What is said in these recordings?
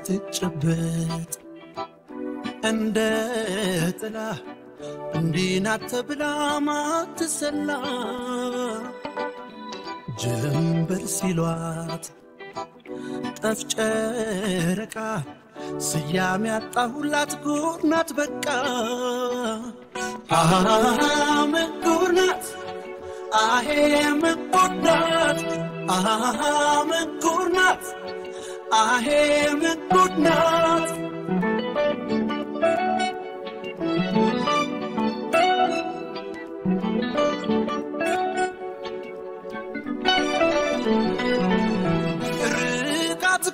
አትጨበጥ እንደ ጥላ እንዲናት ብላ ማትሰላ ጀንበር ሲሏት ጠፍ ጨረቃ ስያሜ ያጣሁላት ጉርናት በቃ መጉርናት አሄ መጉርናት መጉርናት አሄ መጉርናት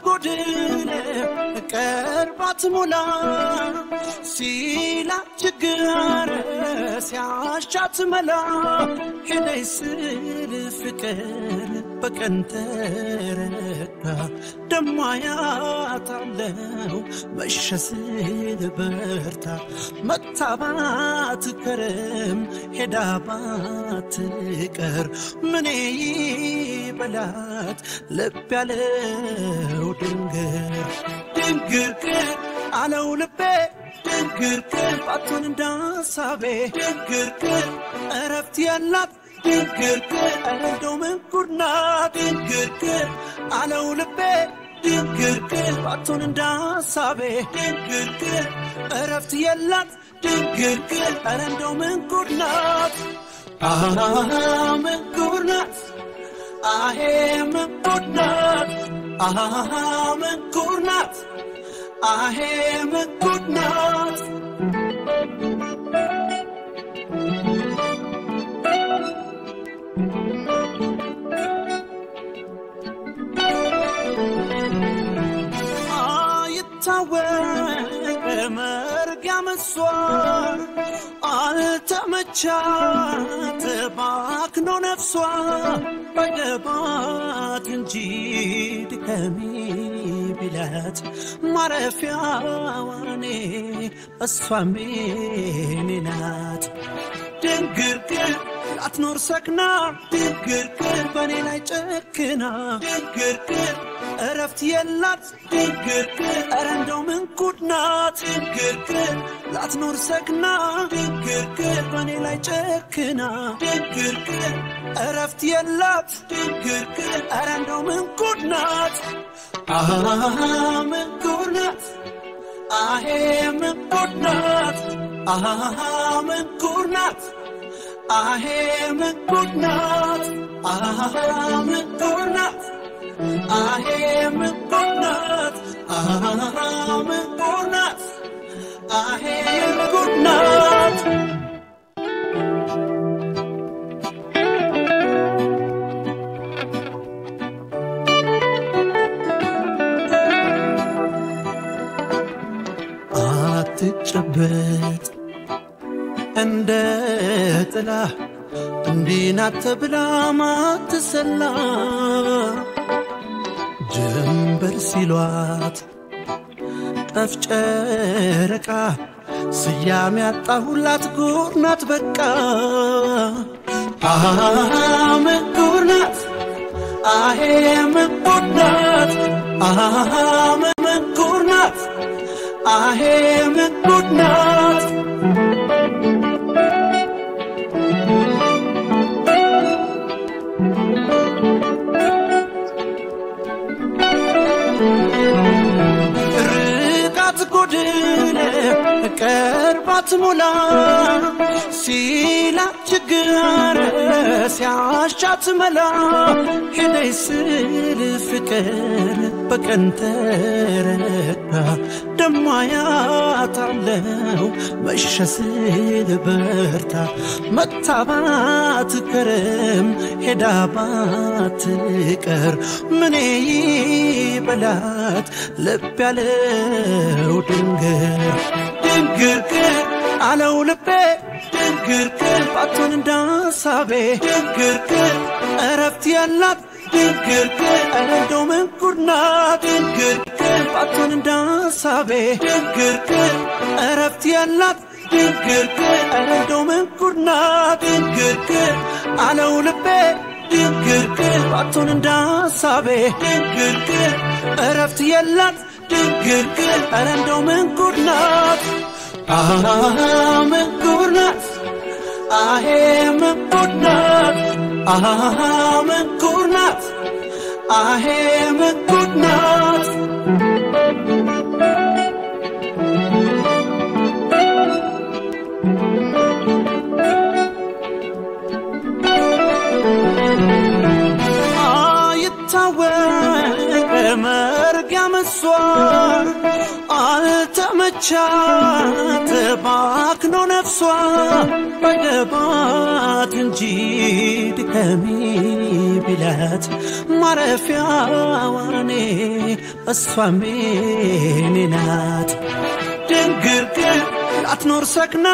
ጎድለ ቀርባት ሞላ ሲላ ችግር ሲያሻት መላ ሄደይ ስል ፍቅር በቀንተረካ ደማያታለው መሸስል በርታ መታባት ከረም ሄዳባት ቀር ምኔ በላት ልብ ያለው ድንግር አለው ልቤ ድንግር ባቶን እንዳሳቤ ድንግር እረፍት ያላት ድንግር እንደው ምንኩርናት ድንግር አለው ልቤ ድንግር ባቶን እንዳሳቤ ድንግር እረፍት ያላት ድንግር እንደው ምንኩርናት ምንኩርናት አሄ ምንኩርናት ምንኩርናት አሄ ምንኩርናት አይታወቅ መርጊያ መስዋር አልተመቻት ባክኖ ነፍሷ በገባት እንጂ ድከሚ ቢላት ማረፊያዋኔ እሷም የኔ ናት ድንግር ላትኖር ሰክና ድንግር በኔ ላይ ጨክና ድንግር እረፍት የላት ድንግር ኧረ እንደው ምንኩርናት ድንግር ላትኖር ሰክና ድንግር በኔ ላይ ጨክና ድንግር እረፍት የላት ድንግር ኧረ እንደው ምንኩርናት ምንኩርናት አሄ ምንኩርናት ምንኩርናት አሄ ምንኩርናት ምንኩርናት አሄ ምንኩርናት ምንኩርናት አሄ ምንኩርናት አትጨበጥ እንደ ጥላ እንዲናት ብላ ማትሰላ ጀንበር ሲሏት ጠፍ ጨረቃ ስያሜ ያጣሁላት ጉርናት በቃ ምንኩርናት አሄ ምንኩርናት ምንኩርናት አሄ ምንኩርናት ጎድለ ቀርባት ሞላ ሲላ ችግር ሲያሻት መላ ሄደይ ስል ፍቅር በቀንተረካ ደማያታለው መሸስል በርታ መታባት ከረም ሄዳባት ቀር ምኔ በላት ልብ ያለው ድንግር አለው ልቤ ድንግር ባቶን እንዳሳቤ ድንግር እረፍት ያላት ድንግር እንደው ምንኩርናት ድንግር ባቶን እንዳሳቤ ድንግርግር እረፍት የላት ድንግርግር እንደው ምን ጉድ ናት ድንግርግር አለው ልቤ ድንግርግር ባቶን እንዳሳቤ ድንግርግር እረፍት የላት ድንግርግር እንደው ምን ጉድ ናት ምን ጉድ ናት ምን ጉድ ናት ምን ጉድ ናት ምን ጉድ ናት መርጊያ መስዋር አልተመቻት ባክኖ ነፍሷ ባይገባት እንጂ ድከሚ ቢላት ማረፊያዋኔ እሷ እኔ ናት ድንግርግር ላትኖር ሰክና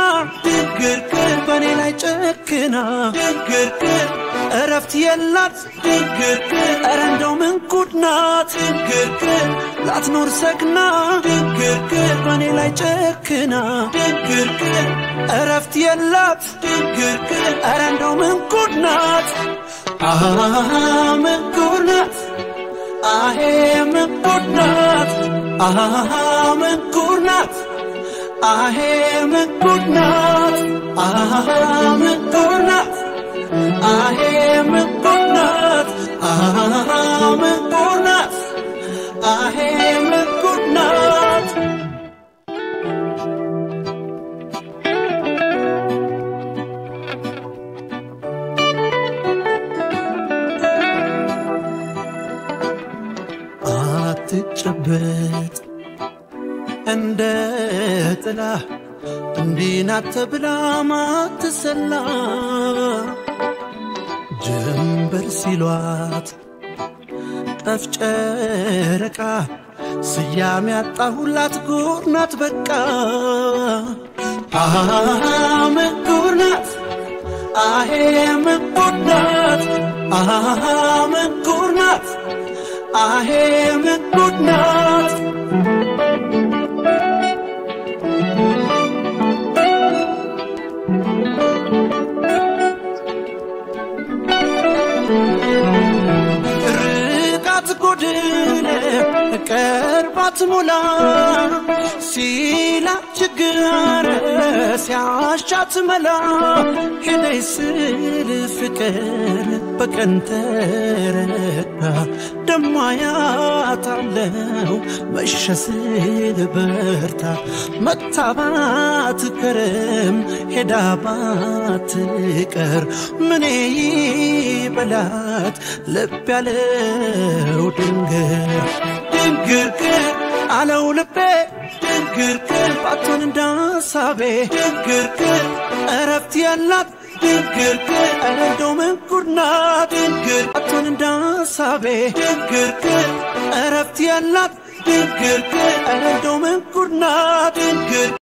ድንግርግር በኔ ላይ ጨክና ድንግርግር እረፍት የላት ድንግርግር እንደው ምን ጉድ ናት ድንግርግር ላትኖር ሰክና ድንግርግር በኔ ላይ ጨክና ድንግርግር እረፍት የላት ድንግርግር እንደው ምን ጉድ ናት ምን ጉድ ናት ምን ጉድ ናት ምን ጉድ ናት ምን ጉድ ናት ምን ጉድ ናት ምን ጉድ ናት ምን ጉድ ናት ምን ጉድ ናት አትጨበጥ እንደ ጥላ እንዲህ ናት ተብላ ማትሰላ ጀንበር ሲሏት ጠፍ ጨረቃ ስያሜ ያጣሁላት ጉድ ናት በቃ ምን ጉድ ናት ምን ጉድ ናት ምን ጉድ ናት ምን ጉድ ናት ጎድለ ቀርባት ሞላ ሲላት ችግር ሲያሻት መላ ሄደይ ስል ፍቅር በቀን ተረካ ደሞ አያታለው መሸ ስል በርታ መታባት ከረም ሄዳ ባትቀር ምኔ ይበላት ልብ ያለው ድንግርግር አለው ልቤ ድንግርግር ባቶን እንዳሳቤ ድንግርግር እረፍት የላት ድንግርግር እንደው ምን ጉድ ናት ድንግርግር ባቶን እንዳሳቤ ድንግርግር እረፍት የላት ድንግርግር እንደው ምን ጉድ ናት ድንግርግር